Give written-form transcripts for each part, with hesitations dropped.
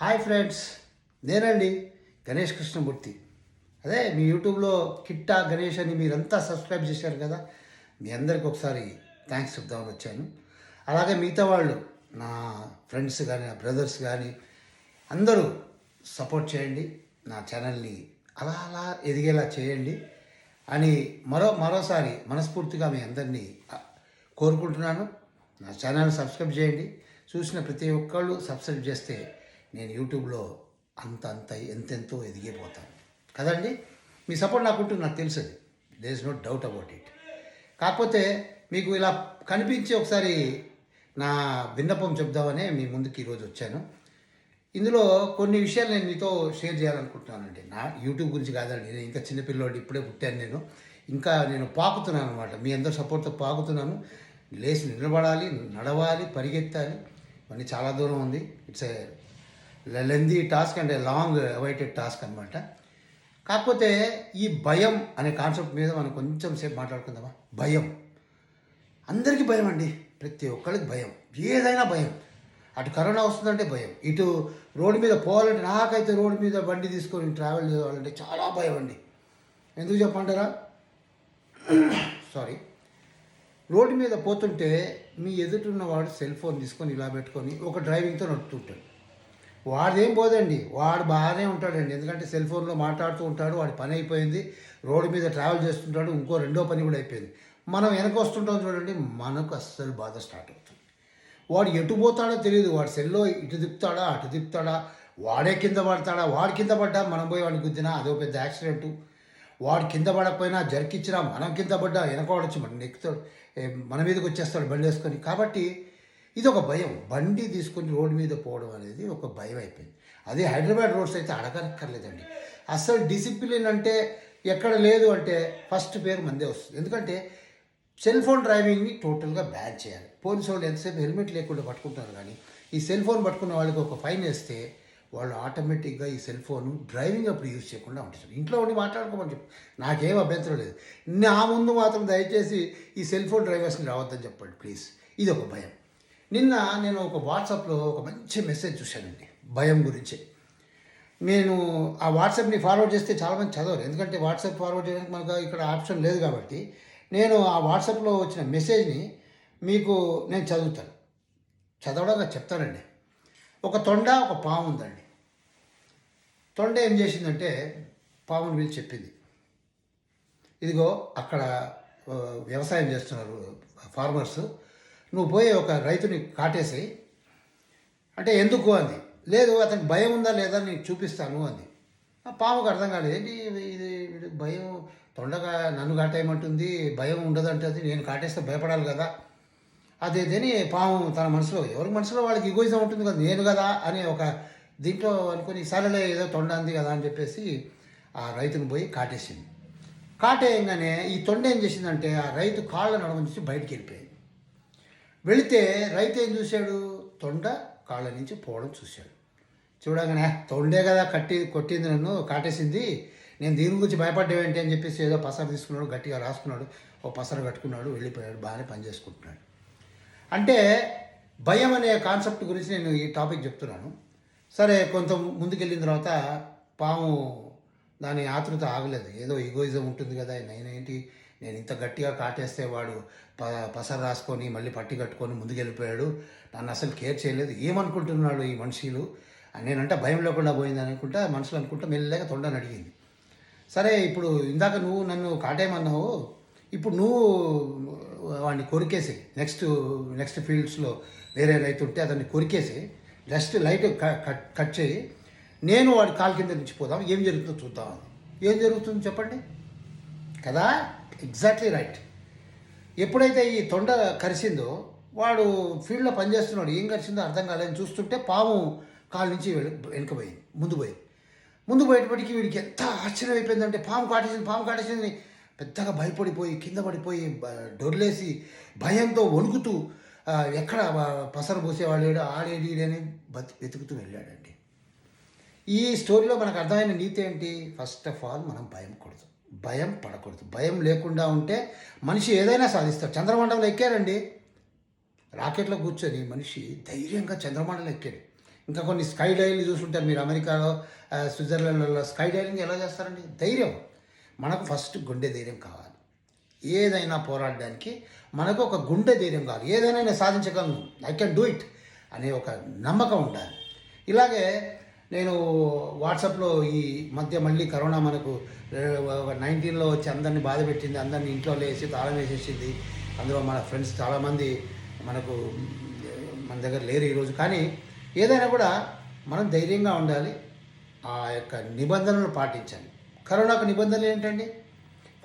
Hi friends, నేనండి గణేష్ కృష్ణమూర్తి. అదే మీ యూట్యూబ్లో కిట్టా గణేష్ అని మీరంతా సబ్స్క్రైబ్ చేశారు కదా, మీ అందరికి ఒకసారి థ్యాంక్స్ చెప్దామని వచ్చాను. అలాగే మిగతా వాళ్ళు నా ఫ్రెండ్స్ కానీ నా బ్రదర్స్ కానీ అందరూ సపోర్ట్ చేయండి, నా ఛానల్ని అలా అలా ఎదిగేలా చేయండి అని మరోసారి మనస్ఫూర్తిగా మీ అందరినీ కోరుకుంటున్నాను. నా ఛానల్ సబ్స్క్రైబ్ చేయండి. చూసిన ప్రతి ఒక్కళ్ళు సబ్స్క్రైబ్ చేస్తే నేను యూట్యూబ్లో అంత ఎంతెంతో ఎదిగిపోతాను కదండి. మీ సపోర్ట్ నాకు ఉంటుంది, నాకు తెలుసు, there is no doubt about it. కాకపోతే మీకు ఇలా కనిపించి ఒకసారి నా విన్నపం చెప్దామనే మీ ముందుకు ఈరోజు వచ్చాను. ఇందులో కొన్ని విషయాలు నేను మీతో షేర్ చేయాలనుకుంటున్నానండి. నా యూట్యూబ్ గురించి కాదండి, నేను ఇంకా చిన్నపిల్లోడు, ఇప్పుడే పుట్టాను. ఇంకా నేను పాకుతున్నాను అనమాట. మీ అందరి సపోర్ట్తో పాకుతున్నాను. లేచి నిలబడాలి, నడవాలి, పరిగెత్తాలి. ఇవన్నీ చాలా దూరం ఉంది. It's a lengthy task and a long awaited task అనమాట. కాకపోతే ఈ భయం అనే కాన్సెప్ట్ మీద మనం కొంచెం సేపు మాట్లాడుకుందామా. భయం అందరికీ భయం అండి, ప్రతి ఒక్కరికి భయం, ఏదైనా భయం. అటు కరోనా వస్తుందంటే భయం, ఇటు రోడ్డు మీద పోవాలంటే, నాకైతే రోడ్డు మీద బండి తీసుకొని ట్రావెల్ చేయాలంటే చాలా భయం అండి. ఎందుకు చెప్పంటారా? సారీ. రోడ్డు మీద పోతుంటే మీ ఎదుటిన్నవాడు సెల్ ఫోన్ తీసుకొని ఇలా పెట్టుకొని ఒక డ్రైవింగ్తో నడుపుతుంటాడు. వాడిదేం పోదండి, వాడు బాగానే ఉంటాడండి. ఎందుకంటే సెల్ ఫోన్లో మాట్లాడుతూ ఉంటాడు, వాడి పని అయిపోయింది. రోడ్డు మీద ట్రావెల్ చేస్తుంటాడు, ఇంకో రెండో పని కూడా అయిపోయింది. మనం వెనక వస్తుంటాం చూడండి, మనకు అస్సలు బాధ స్టార్ట్ అవుతుంది. వాడు ఎటు పోతాడో తెలియదు. వాడు సెల్లో ఇటు తిప్పుతాడా అటు తిప్పుతాడా, వాడే కింద పడతాడా, వాడు కింద పడ్డా మనం పోయి వాడిని గుద్దినా అదో పెద్ద యాక్సిడెంటు. వాడు కింద పడకపోయినా జరికిచ్చినా మనం కింద పడ్డా వెనకవాడొచ్చి మన ఎక్కుతాడు, మన మీదకి వచ్చేస్తాడు బండి వేసుకొని. కాబట్టి ఇది ఒక భయం. బండి తీసుకొని రోడ్డు మీద పోవడం అనేది ఒక భయం అయిపోయింది. అదే హైదరాబాద్ రోడ్స్ అయితే అడగక్కర్లేదండి. అసలు డిసిప్లిన్ అంటే ఎక్కడ లేదు అంటే ఫస్ట్ పేరు మందే వస్తుంది. ఎందుకంటే సెల్ ఫోన్ డ్రైవింగ్ని టోటల్గా బ్యాన్ చేయాలి. పోలీసు వాళ్ళు ఎంతసేపు హెల్మెట్ లేకుండా పట్టుకుంటారు, కానీ ఈ సెల్ ఫోన్ పట్టుకున్న వాళ్ళకి ఒక ఫైన్ వేస్తే వాళ్ళు ఆటోమేటిక్గా ఈ సెల్ ఫోన్ డ్రైవింగ్ అప్పుడు యూజ్ చేయకుండా ఉంటారు. ఇంట్లో ఉండి మాట్లాడుకోమని చెప్పి నాకేం అభ్యంతరం లేదు. నా ముందు మాత్రం దయచేసి ఈ సెల్ ఫోన్ డ్రైవర్స్ని రావద్దని చెప్పండి ప్లీజ్. ఇది ఒక భయం. నిన్న నేను ఒక వాట్సాప్లో ఒక మంచి మెసేజ్ చూశానండి భయం గురించి. నేను ఆ వాట్సాప్ని ఫార్వర్డ్ చేస్తే చాలామంది చదవరు, ఎందుకంటే వాట్సాప్ ఫార్వర్డ్ చేయడానికి మనకు ఇక్కడ ఆప్షన్ లేదు. కాబట్టి నేను ఆ వాట్సాప్లో వచ్చిన మెసేజ్ని మీకు నేను చదవడంగా చెప్తానండి. ఒక తొండ, ఒక పాము ఉందండి. తొండ ఏం చేసిందంటే పాముని వీళ్ళు చెప్పింది, ఇదిగో అక్కడ వ్యవసాయం చేస్తున్నారు ఫార్మర్స్, నువ్వు పోయి ఒక రైతుని కాటేసి. అంటే ఎందుకు అంది. లేదు, అతనికి భయం ఉందా లేదా నీకు చూపిస్తాను అంది. పాముకు అర్థం కాలేదు, ఏంటి ఇది భయం, తొండగా నన్ను కాటేయమంటుంది, భయం ఉండదంటుంది, నేను కాటేస్తే భయపడాలి కదా అదేదని పాము తన మనసులో, ఎవరి మనసులో వాళ్ళకి ఈగోయిజం ఉంటుంది కదా, నేను కదా అనే ఒక దీంట్లో అనుకుని సరేలే ఏదో తొండ అంది కదా అని చెప్పేసి ఆ రైతుని పోయి కాటేసింది. కాటేయంగానే ఈ తొండ ఏం చేసిందంటే ఆ రైతు కాళ్ళ నడవ నుంచి బయటికి వెళ్ళిపోయింది. వెళితే రైతు ఏం చూశాడు, తొండ కాళ్ళ నుంచి పోవడం చూశాడు. చూడగానే తొండే కదా కొట్టింది, నన్ను కాటేసింది, నేను దీని గురించి భయపడ్డావేంటి అని చెప్పేసి ఏదో పసరు తీసుకున్నాడు, గట్టిగా రాసుకున్నాడు, ఓ పసరు కట్టుకున్నాడు, వెళ్ళిపోయాడు, బాగానే పనిచేసుకుంటున్నాడు. అంటే భయం అనే కాన్సెప్ట్ గురించి నేను ఈ టాపిక్ చెప్తున్నాను. సరే, కొంత ముందుకెళ్ళిన తర్వాత పాము దాని ఆతృత ఆగలేదు. ఏదో ఈగోయిజం ఉంటుంది కదా, నేను ఇంత గట్టిగా కాటేస్తే వాడు పసరు రాసుకొని మళ్ళీ పట్టి కట్టుకొని ముందుకెళ్ళిపోయాడు, నన్ను అసలు కేర్ చేయలేదు, ఏమనుకుంటున్నాడు ఈ మనుషులు, నేనంటే భయం లేకుండా పోయిందని అనుకుంటా మనుషులు అనుకుంటా మెల్లగా తొండని అడిగింది. సరే, ఇప్పుడు ఇందాక నువ్వు నన్ను కాటేయమన్నావు, ఇప్పుడు నువ్వు వాడిని కొరికేసి నెక్స్ట్ ఫీల్డ్స్లో వేరే రైతు ఉంటే అతన్ని కొరికేసి జస్ట్ లైట్ కట్ చేయి, నేను వాడి కాలు కింద నుంచి పోదాం, ఏం జరుగుతుందో చూద్దాం. ఏం జరుగుతుందో చెప్పండి కదా, ఎగ్జాక్ట్లీ రైట్. ఎప్పుడైతే ఈ తొండ కరిసిందో వాడు ఫీల్డ్లో పనిచేస్తున్నాడు, ఏం కరిసిందో అర్థం కాలేదని చూస్తుంటే పాము కాలు నుంచి వెనుకపోయింది, ముందు పోయేటప్పటికీ వీడికి ఎంత ఆశ్చర్యం అయిపోయిందంటే పాము కాటేసింది పెద్దగా భయపడిపోయి కింద పడిపోయి డొర్లేసి భయంతో వణుకుతూ ఎక్కడ పసరు పోసేవాడు ఆడేడని వెతుకుతూ వెళ్ళాడండి. ఈ స్టోరీలో మనకు అర్థమైన నీతి ఏంటి? ఫస్ట్ ఆఫ్ ఆల్ మనం భయం పడకూడదు. భయం లేకుండా ఉంటే మనిషి ఏదైనా సాధిస్తాడు. చంద్రమండలం ఎక్కారండి, రాకెట్లో కూర్చొని మనిషి ధైర్యంగా చంద్రమండలం ఎక్కాడు. ఇంకా కొన్ని స్కై డైవింగ్ చూసుంటారు మీరు అమెరికాలో, స్విట్జర్లాండ్లో స్కై డైవింగ్ ఎలా చేస్తారండి? ధైర్యం. మనకు ఫస్ట్ గుండె ధైర్యం కావాలి. ఏదైనా పోరాడడానికి మనకు ఒక గుండె ధైర్యం కావాలి. ఏదైనా నేను సాధించగలను, ఐ కెన్ డూ ఇట్ అనే ఒక నమ్మకం ఉండాలి. ఇలాగే నేను వాట్సాప్లో ఈ మధ్య మళ్ళీ కరోనా మనకు 19లో వచ్చి అందరినీ బాధ పెట్టింది, అందరినీ ఇంట్లో వేసి తాళం వేసేసింది. అందులో మన ఫ్రెండ్స్ చాలామంది మనకు మన దగ్గర లేరు ఈరోజు. కానీ ఏదైనా కూడా మనం ధైర్యంగా ఉండాలి, ఆ యొక్క నిబంధనలు పాటించాలి. కరోనాకు నిబంధనలు ఏంటండి?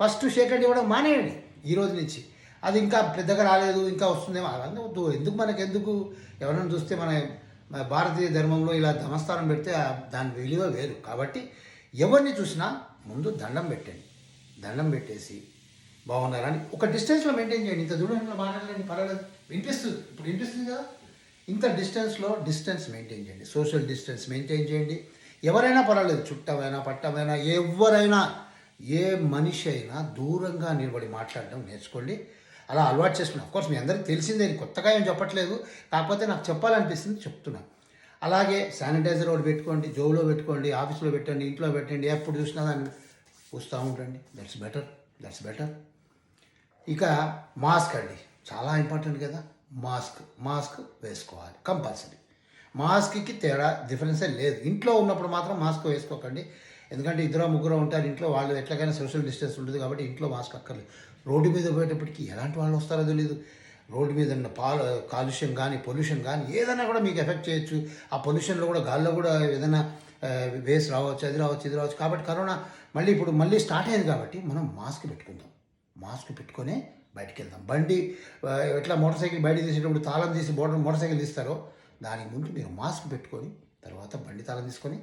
ఫస్ట్ షేక్ హ్యాండ్ ఇవ్వడం మానేయండి ఈ రోజు నుంచి. అది ఇంకా పెద్దగా రాలేదు, ఇంకా వస్తుందేమో అలాగే వద్దు. ఎందుకు మనకెందుకు? ఎవరైనా చూస్తే మన భారతీయ ధర్మంలో ఇలా నమస్కారం పెడితే దాని విలువ వేరు. కాబట్టి ఎవరిని చూసినా ముందు దండం పెట్టండి. దండం పెట్టేసి బాగున్నారని ఒక డిస్టెన్స్లో మెయింటైన్ చేయండి. ఇంత దూరంలో మాట్లాడలేండి, పర్వాలేదు, వినిపిస్తుంది, ఇప్పుడు వినిపిస్తుంది కదా. ఇంత డిస్టెన్స్ మెయింటైన్ చేయండి, సోషల్ డిస్టెన్స్ మెయింటైన్ చేయండి. ఎవరైనా పర్వాలేదు, చుట్టమైనా పట్టమైనా ఎవరైనా ఏ మనిషి అయినా దూరంగా నిలబడి మాట్లాడడం నేర్చుకోండి. అలా అలవాటు చేసుకున్నాను. అఫ్కోర్స్ మీ అందరికీ తెలిసిందే, కొత్తగా ఏం చెప్పట్లేదు, కాకపోతే నాకు చెప్పాలనిపిస్తుంది చెప్తున్నాను. అలాగే శానిటైజర్ ఒకటి పెట్టుకోండి, జోబులో పెట్టుకోండి, ఆఫీస్లో పెట్టండి, ఇంట్లో పెట్టండి, ఎప్పుడు చూసినా దాన్ని పూస్తూ ఉండండి. That's better. ఇక మాస్క్ అండి, చాలా ఇంపార్టెంట్ కదా. మాస్క్ వేసుకోవాలి కంపల్సరీ. మాస్క్కి తేడా డిఫరెన్సే లేదు. ఇంట్లో ఉన్నప్పుడు మాత్రం మాస్క్ వేసుకోకండి, ఎందుకంటే ఇద్దరు ముగ్గురు ఉంటారు ఇంట్లో, వాళ్ళు ఎట్లాగైనా సోషల్ డిస్టెన్స్ ఉంటుంది కాబట్టి ఇంట్లో మాస్క్ అక్కర్లేదు. రోడ్డు మీద పోయేటప్పటికి ఎలాంటి వాళ్ళు వస్తారో తెలియదు. రోడ్డు మీద ఉన్న కాలుష్యం కానీ పొల్యూషన్ కానీ ఏదైనా కూడా మీకు ఎఫెక్ట్ చేయొచ్చు. ఆ పొల్యూషన్లో కూడా గాల్లో కూడా ఏదైనా వేస్ట్ రావచ్చు, ఇది రావచ్చు. కాబట్టి కరోనా మళ్ళీ స్టార్ట్ అయింది కాబట్టి మనం మాస్క్ పెట్టుకుందాం. మాస్క్ పెట్టుకొని బయటికి వెళ్దాం. బండి ఎట్లా మోటార్ సైకిల్ బయట తీసేటప్పుడు తాళం తీసి మోటార్ సైకిల్ తీస్తారో దానికి ముందు మీరు మాస్క్ పెట్టుకొని తర్వాత బండి తాళం తీసుకొని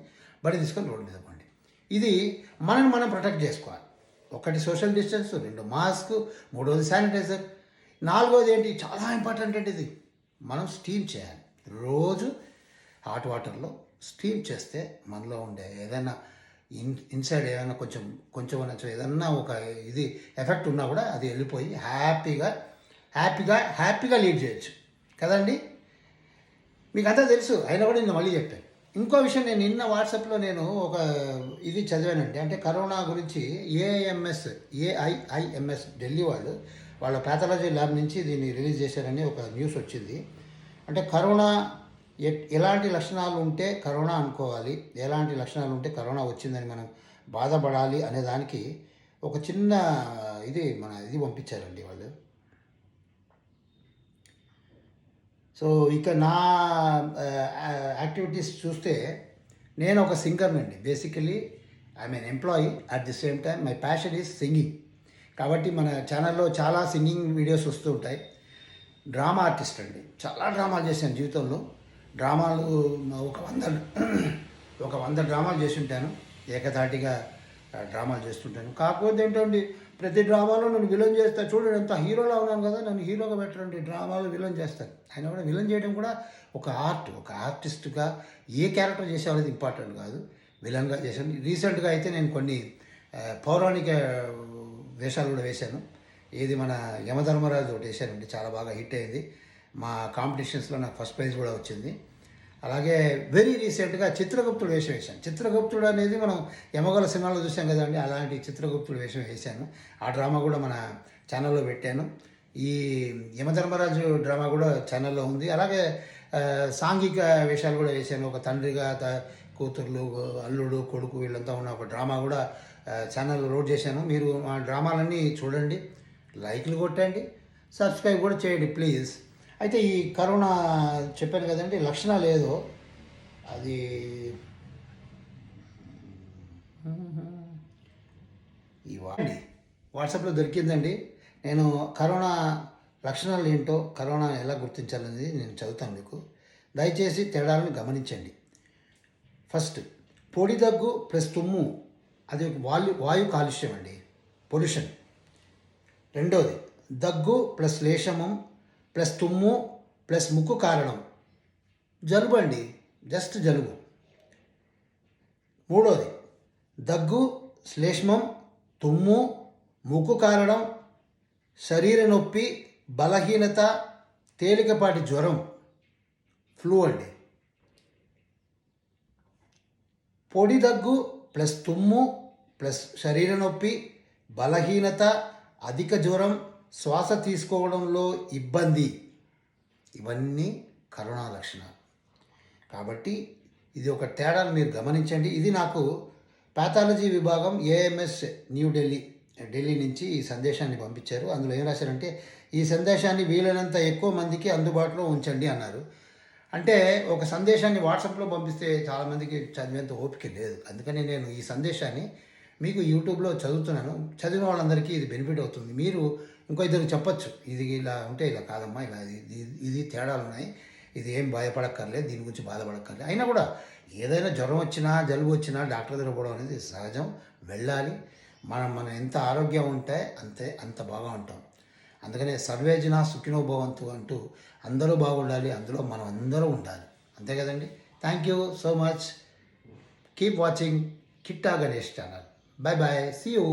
రోడ్డు మీద పోండి. ఇది మనం ప్రొటెక్ట్ చేసుకోవాలి. ఒకటి సోషల్ డిస్టెన్స్, 2 మాస్క్, 3వది శానిటైజర్, 4వది ఏంటి చాలా ఇంపార్టెంట్ అంటే ఇది మనం స్టీమ్ చేయాలి. రోజు హాట్ వాటర్లో స్టీమ్ చేస్తే మనలో ఉండే ఏదైనా ఇన్సైడ్ ఏదైనా కొంచెం ఏదన్నా ఒక ఇది ఎఫెక్ట్ ఉన్నా కూడా అది వెళ్ళిపోయి హ్యాపీగా లీడ్ చేయొచ్చు కదండి. మీకు అంతా తెలుసు, అయినా కూడా నేను మళ్ళీ చెప్పాను. ఇంకో విషయం, నేను నిన్న వాట్సాప్లో ఒక ఇది చదివానండి. అంటే కరోనా గురించి ఏఐఐఎంఎస్ ఢిల్లీ వాళ్ళ ప్యాథాలజీ ల్యాబ్ నుంచి దీన్ని రిలీజ్ చేశారని ఒక న్యూస్ వచ్చింది. అంటే కరోనా ఎలాంటి లక్షణాలు ఉంటే కరోనా అనుకోవాలి, ఎలాంటి లక్షణాలు ఉంటే కరోనా వచ్చిందని మనం బాధపడాలి అనే దానికి ఒక చిన్న ఇది పంపించారండి వాళ్ళు. సో ఇక నా యాక్టివిటీస్ చూస్తే నేను ఒక సింగర్నండి. Basically I'm an employee, at the same time my passion is singing. కాబట్టి మన ఛానల్లో చాలా సింగింగ్ వీడియోస్ వస్తూ ఉంటాయి. డ్రామా ఆర్టిస్ట్ అండి, చాలా డ్రామాలు చేశాను జీవితంలో. డ్రామాలు ఒక 100 డ్రామాలు చేసి ఉంటాను, ఏకధాటిగా డ్రామాలు చేస్తుంటాను. కాకపోతే ఏంటండి, ప్రతి డ్రామాలో నన్ను విలన్ చేస్తా. చూడండి ఎంత హీరోలా ఉన్నాను కదా, నన్ను హీరోగా పెట్టండి, డ్రామాలు విలన్ చేస్తాను. ఆయన కూడా విలన్ చేయడం కూడా ఒక ఆర్టిస్ట్గా ఏ క్యారెక్టర్ చేసేవాళ్ళది ఇంపార్టెంట్ కాదు, విలన్గా చేశాను. రీసెంట్గా అయితే నేను కొన్ని పౌరాణిక వేషాలు కూడా వేశాను. మన యమధర్మరాజు ఒకటి వేశానండి, చాలా బాగా హిట్ అయింది. మా కాంపిటీషన్స్లో నాకు ఫస్ట్ ప్రైజ్ కూడా వచ్చింది. అలాగే వెరీ రీసెంట్గా చిత్రగుప్తుడు వేషం వేశాను. చిత్రగుప్తుడు అనేది మనం యమగోళ సినిమాలో చూసాం కదండి, అలాంటి చిత్రగుప్తుడు వేషం వేశాను. ఆ డ్రామా కూడా మన ఛానల్లో పెట్టాను. ఈ యమధర్మరాజు డ్రామా కూడా ఛానల్లో ఉంది. అలాగే సాంఘిక వేషాలు కూడా వేశాను. ఒక తండ్రిగా కూతుర్లు, అల్లుడు, కొడుకు వీళ్ళంతా ఉన్న ఒక డ్రామా కూడా ఛానల్లో లోడ్ చేశాను. మీరు ఆ డ్రామాలన్నీ చూడండి, లైక్లు కొట్టండి, సబ్స్క్రైబ్ కూడా చేయండి ప్లీజ్. అయితే ఈ కరోనా చెప్పాను కదండి, లక్షణాలు ఏదో అది వాట్సాప్లో దొరికిందండి. నేను కరోనా లక్షణాలు ఏంటో, కరోనా ఎలా గుర్తించాలనేది నేను చదువుతాను మీకు. దయచేసి తేడాలను గమనించండి. ఫస్ట్, పొడి దగ్గు ప్లస్ తుమ్ము, అది వాయు కాలుష్యం అండి, పొల్యూషన్. రెండోది, దగ్గు ప్లస్ లేశము ప్లస్ తుమ్ము ప్లస్ ముక్కు కారణం, జలుబు అండి, జస్ట్ జలుబు. మూడోది, దగ్గు, శ్లేష్మం, తుమ్ము, ముక్కు కారణం, శరీర నొప్పి, బలహీనత, తేలికపాటి జ్వరం, ఫ్లూ అండి. పొడి దగ్గు ప్లస్ తుమ్ము ప్లస్ శరీర నొప్పి, బలహీనత, అధిక జ్వరం, శ్వాస తీసుకోవడంలో ఇబ్బంది, ఇవన్నీ కరోనా లక్షణాలు. కాబట్టి ఇది ఒక తేడాను మీరు గమనించండి. ఇది నాకు పాథాలజీ విభాగం ఏఎంఎస్ ఢిల్లీ నుంచి ఈ సందేశాన్ని పంపించారు. అందులో ఏం రాశారంటే, ఈ సందేశాన్ని వీలైనంత ఎక్కువ మందికి అందుబాటులో ఉంచండి అన్నారు. అంటే ఒక సందేశాన్ని వాట్సాప్లో పంపిస్తే చాలామందికి చదివేంత ఓపిక లేదు. అందుకని నేను ఈ సందేశాన్ని మీకు యూట్యూబ్లో చదువుతున్నాను. చదివిన వాళ్ళందరికీ ఇది బెనిఫిట్ అవుతుంది. మీరు ఇంకో ఇద్దరికి చెప్పచ్చు, ఇది ఇలా ఉంటే ఇలా కాదమ్మా, ఇలా ఇది తేడాలు ఉన్నాయి, ఇది ఏం భయపడక్కర్లేదు, దీని గురించి బాధపడక్కర్లేదు. అయినా కూడా ఏదైనా జ్వరం వచ్చినా జలుబు వచ్చినా డాక్టర్ దగ్గర పోవడం అనేది సహజం, వెళ్ళాలి. మనం ఎంత ఆరోగ్యం ఉంటే అంత బాగా ఉంటాం. అందుకనే సర్వేజన సుఖినో భవంతు అంటూ అందరూ బాగుండాలి, అందులో మనం అందరూ ఉండాలి. అంతే కదండి. Thank you so much. Keep watching Kitta Ganesh channel. Bye bye. See you.